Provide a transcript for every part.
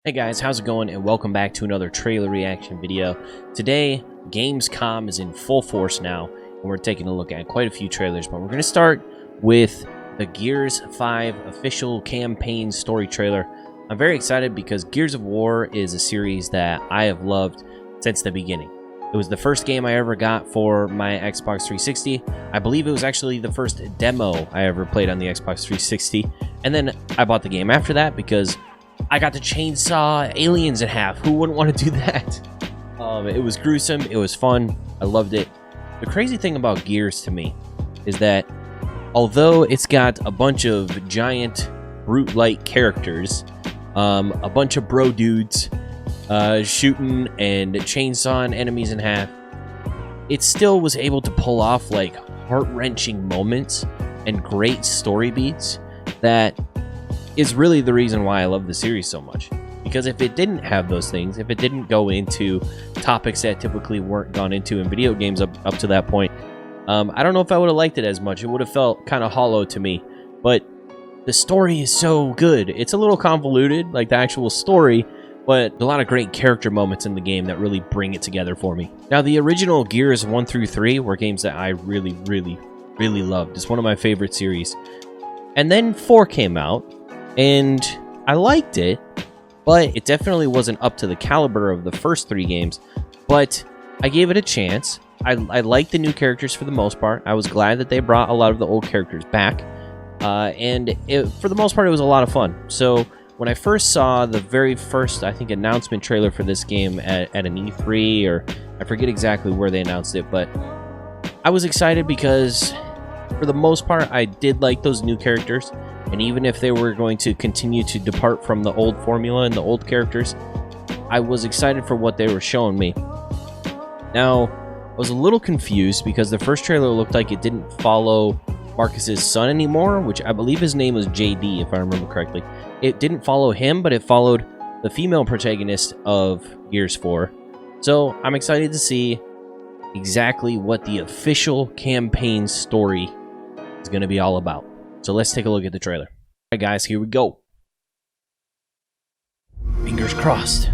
Hey guys, how's it going? And welcome back to another trailer reaction video. Today, Gamescom is in full force now, and we're taking a look at quite a few trailers, but we're going to start with the Gears 5 official campaign story trailer. I'm very excited because Gears of War is a series that I have loved since the beginning. It was the first game I ever got for my Xbox 360. I believe it was actually the first demo I ever played on the Xbox 360, and then I bought the game after that because I got to chainsaw aliens in half. Who wouldn't want to do that? It was gruesome. It was fun. I loved it. The crazy thing about Gears to me is that although it's got a bunch of giant brute-like characters, a bunch of bro dudes shooting and chainsawing enemies in half, it still was able to pull off like heart-wrenching moments and great story beats that is really the reason why I love the series so much. Because if it didn't have those things, if it didn't go into topics that typically weren't gone into in video games up to that point, I don't know if I would have liked it as much. It would have felt kind of hollow to me. But the story is so good. It's a little convoluted, like the actual story, but a lot of great character moments in the game that really bring it together for me. Now, the original Gears 1 through 3 were games that I really loved. It's one of my favorite series. And then 4 came out, and I liked it, but it definitely wasn't up to the caliber of the first 3 games. But I gave it a chance. I liked the new characters for the most part. I was glad that they brought a lot of the old characters back. And for the most part, it was a lot of fun. So when I first saw the very first, I think, announcement trailer for this game at an E3, or I forget exactly where they announced it, but I was excited because for the most part, I did like those new characters. And even if they were going to continue to depart from the old formula and the old characters, I was excited for what they were showing me. Now, I was a little confused because the first trailer looked like it didn't follow Marcus's son anymore, which I believe his name was JD, if I remember correctly. It didn't follow him, but it followed the female protagonist of Gears 4. So I'm excited to see exactly what the official campaign story is going to be all about. So let's take a look at the trailer. All right, guys, here we go. Fingers crossed.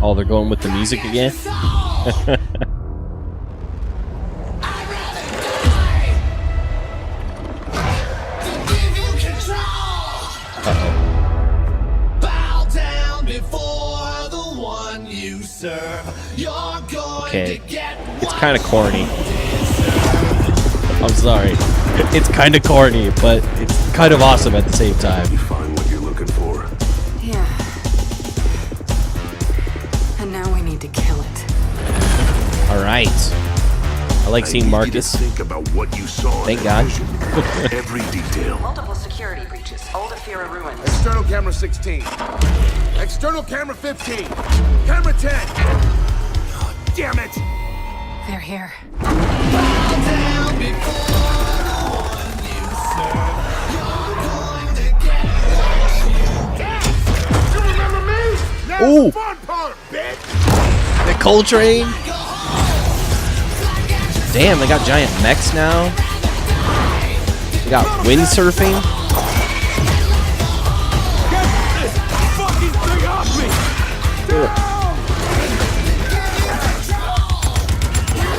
Oh, they're going with the music again? Okay, it's kind of corny. I'm sorry. It's kind of corny, but it's kind of awesome at the same time. You find what you're looking for. Yeah. And now we need to kill it. All right. I like seeing Marcus. Think about what you saw. Thank God. Every detail. Multiple security breaches. Old Afira ruins. External camera 16. External camera 15. Camera 10. Oh, damn it! They're here. You remember me? Now Ooh. the fun part, bitch! The Coal Train. Damn, they got giant mechs now. They got windsurfing. Get this fucking thing off me!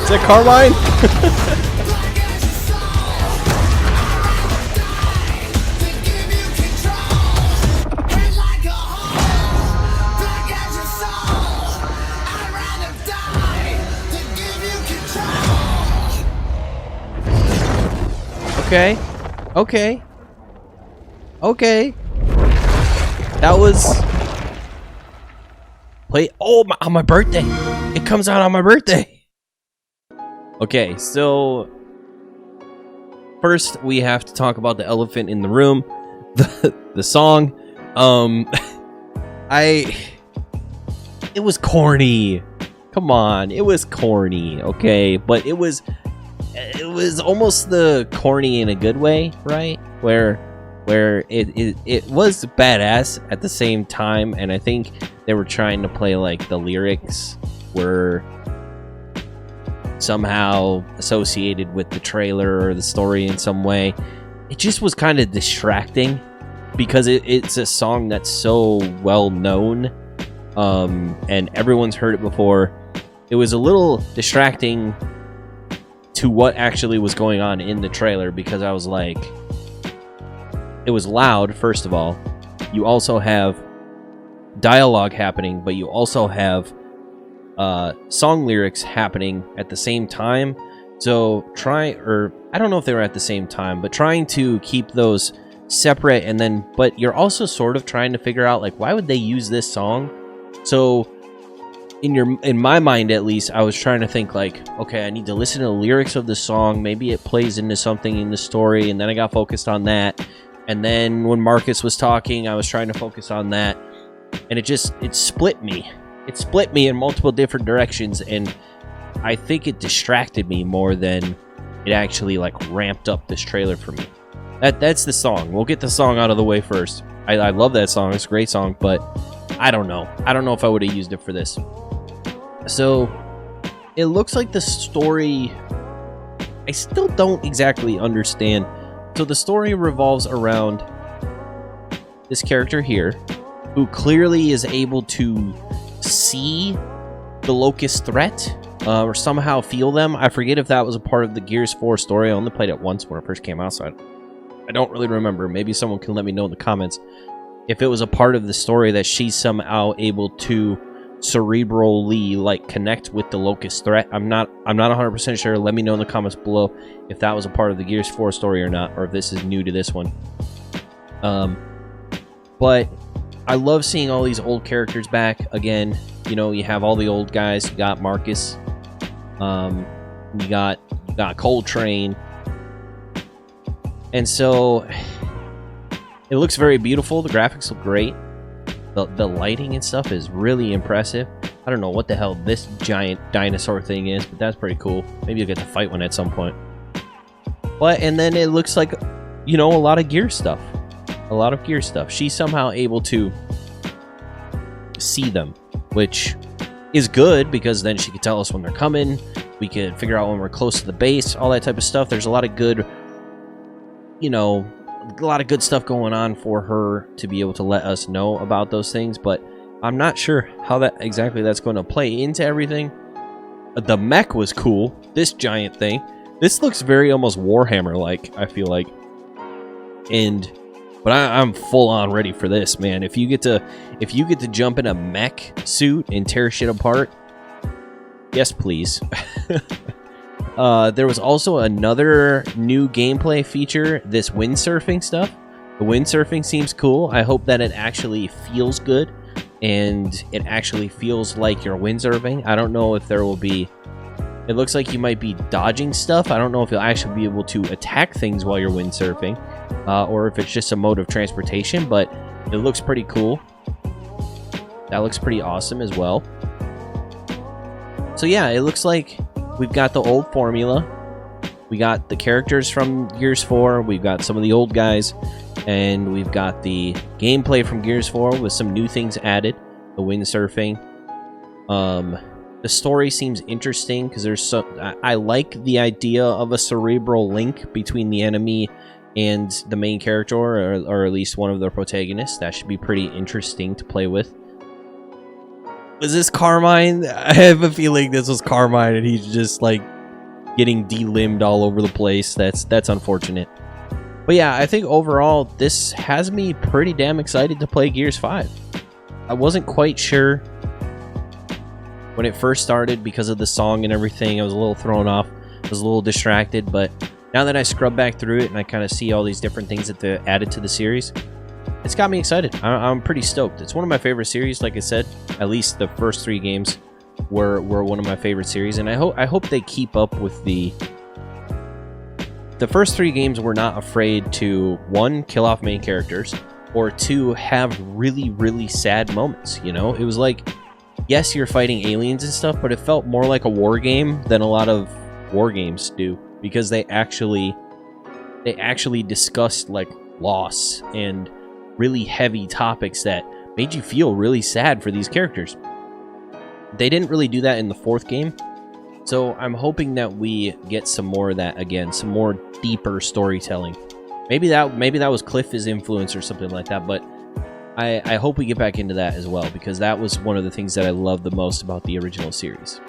Is that Carmine? Okay. That was on my birthday. It comes out on my birthday. Okay, so first we have to talk about the elephant in the room, the song. It was corny. Come on, it was corny. Okay, but it was almost the corny in a good way, right? Where it was badass at the same time, and I think they were trying to play like the lyrics were somehow associated with the trailer or the story in some way. it just was kind of distracting because it's a song that's so well known, and everyone's heard it before. It was a little distracting to what actually was going on in the trailer, because I was like, it was loud, first of all. You also have dialogue happening, but you also have song lyrics happening at the same time. So I don't know if they were at the same time, but trying to keep those separate, and then, but you're also sort of trying to figure out, like, why would they use this song? So in my mind, at least, I was trying to think, like, okay, I need to listen to the lyrics of the song. Maybe it plays into something in the story, and then I got focused on that. And then when Marcus was talking, I was trying to focus on that, and it split me. It split me in multiple different directions, and I think it distracted me more than it actually, like, ramped up this trailer for me. That's the song. We'll get the song out of the way first. I love that song. It's a great song, but I don't know. I don't know if I would have used it for this. So it looks like the story, I still don't exactly understand. So the story revolves around this character here, who clearly is able to see the Locust threat, or somehow feel them. I forget if that was a part of the Gears 4 story. I only played it once when it first came out, so I don't really remember. Maybe someone can let me know in the comments if it was a part of the story that she's somehow able to cerebrally, like, connect with the Locust threat. I'm not 100% sure. Let me know in the comments below if that was a part of the Gears 4 story or not, or if this is new to this one. But I love seeing all these old characters back again. You know, you have all the old guys. You got Marcus. You got Coltrane. And so it looks very beautiful. The graphics look great. The lighting and stuff is really impressive. I don't know what the hell this giant dinosaur thing is, but that's pretty cool. Maybe you'll get to fight one at some point. And then it looks like, you know, a lot of gear stuff. A lot of gear stuff. She's somehow able to see them, which is good, because then she could tell us when they're coming. We could figure out when we're close to the base, all that type of stuff. There's a lot of good, you know, a lot of good stuff going on for her to be able to let us know about those things, but I'm not sure how that's going to play into everything. The mech was cool. This giant thing. This looks very almost Warhammer-like, I feel like. But I'm full on ready for this, man. If you get to jump in a mech suit and tear shit apart, yes, please. There was also another new gameplay feature, this windsurfing stuff. The windsurfing seems cool. I hope that it actually feels good and it actually feels like you're windsurfing. I don't know if there will be... It looks like you might be dodging stuff. I don't know if you'll actually be able to attack things while you're windsurfing, or if it's just a mode of transportation, but it looks pretty cool. That looks pretty awesome as well. So yeah, it looks like we've got the old formula. We got the characters from Gears 4. We've got some of the old guys. And we've got the gameplay from Gears 4 with some new things added. The windsurfing. The story seems interesting because there's I like the idea of a cerebral link between the enemy and the main character, or at least one of the protagonists. That should be pretty interesting to play with. Was this Carmine? I have a feeling this was Carmine and he's just, like, getting delimbed all over the place. That's unfortunate. But yeah, I think overall this has me pretty damn excited to play Gears 5. I wasn't quite sure when it first started because of the song and everything. I was a little thrown off. I was a little distracted, but now that I scrub back through it and I kind of see all these different things that they added to the series, it's got me excited. I'm pretty stoked. It's one of my favorite series, like I said. At least the first 3 games were one of my favorite series, and I hope they keep up with the first 3 games. Were not afraid to, 1, kill off main characters, or 2, have really, really sad moments. You know, it was like, yes, you're fighting aliens and stuff, but it felt more like a war game than a lot of war games do, because they actually discussed, like, loss and really heavy topics that made you feel really sad for these characters. They didn't really do that in the 4th game, so I'm hoping that we get some more of that again, some more deeper storytelling. Maybe that was Cliff's influence or something like that, but I hope we get back into that as well, because that was one of the things that I loved the most about the original series.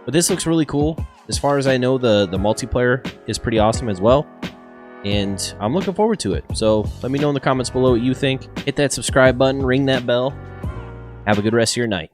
But this looks really cool. As far as I know, the multiplayer is pretty awesome as well, and I'm looking forward to it. So let me know in the comments below what you think. Hit that subscribe button, ring that bell. Have a good rest of your night.